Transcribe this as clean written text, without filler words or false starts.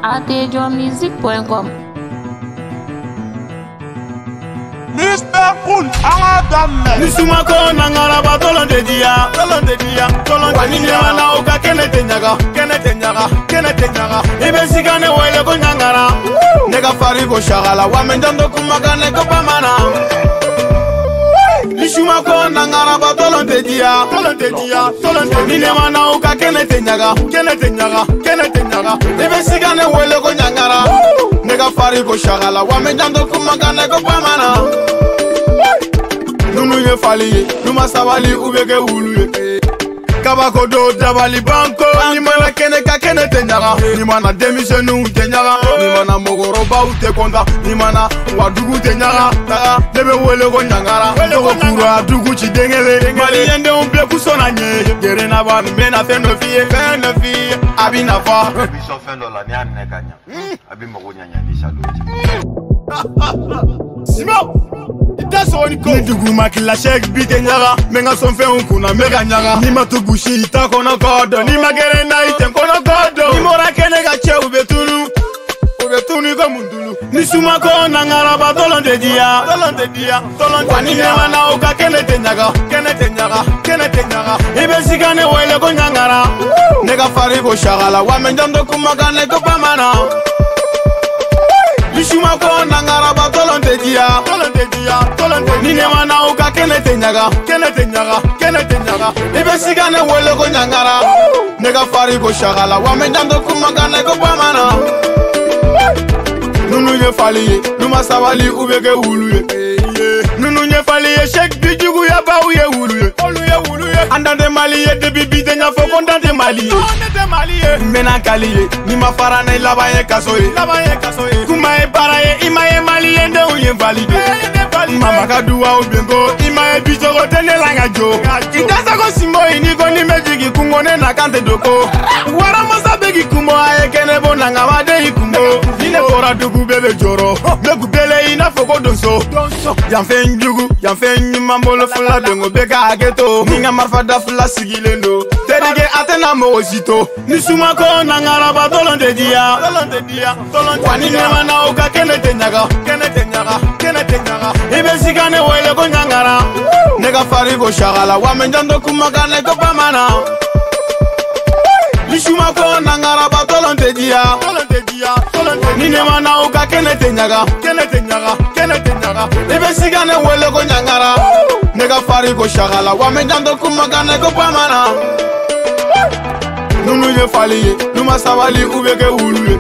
ATJmusic.com. Mr. Cool, Agadame. Nisumako nangara batolon de dia. Wanini wana uka kene tenyaga. Ibe sigane wele ko nyangara. Nega fari ko shagala. Wamenjando kumaka neko pamana. Nisumako nangara batolon de dia. Wanini wana uka kene tenyaga. Ibe sigane wele ko nyangara. Nega fari ko shagala. Wamenjando kumaka neko pamana. Nunu ye fali, numa sabali ubeke uluye. Kabako do dabali banko, ni mana kene ka kene tenyaga, ni mana demisenu tenyaga, ni mana mogoroba ute konda, ni mana wadugu tenyaga, lebe wele ko nyangara, ko kura dugu chidengele, mali yende umbe kusona nye, gere na ban mena feno fie, abina fa. Biso fendo la ni anne kanya, abi mogonya nyandisha loji. Simo. Nidugu makila shek bite nyaga menga sonfe unkuna mega nyaga ni matugushi ita kono kodo ni magere na ite kono kodo ni mora kene ga che ubetunu ko mundulu ni suma ko nangara ba tolon de dia wani ne wana uka kene tenyaga ibe sigane wele ko nyangara nega fari ko shagala wa menjando kumaka ne ko pamana Lishuma ko nangara ba tolon de dia Nine wana uka kene tenyaga Ibe sigane wele ko nyangara Nega fari ko shagala Wamenjando kumaka neko pamana Nunu ye fali Numa sabali ubeke uluye Nunu ye fali shek bijugu ya ba uye uluye Andande mali ye debi bide nya foko ndande mali Mena kali ye Nima fara na ilaba ye kaso ye Kuma ye para ye ima ye mali ye nde uye valide Mama kaduwa ubengo ima ye bijogo tene langa jo Itasa ko simo iniko ni mejigi kungone na kante doko Wara mosa begi kumo aye kene bona nga wade ikumo Nine kora dugu bebe joro Megu bele ina foko donso Yanfe nyuma mbolo fula dengo beka ageto Ninga marfada fula sigilendo Terige atena mo osito Nisuma ko nangara ba tolon de dia Wani nema na uka kene tenyaga Ibe sigane wele ko nyangara Nega fari ko shagala Wamenjando kumaka neko pamana Nisuma ko nangara ba tolon de dia Nine mana uka kene tenyaga Ibe sigane wele ko nyangara Nega fari ko shagala Wamenjando kumaka neko pamana Nunu ye fali, numa sabali ubeke uluye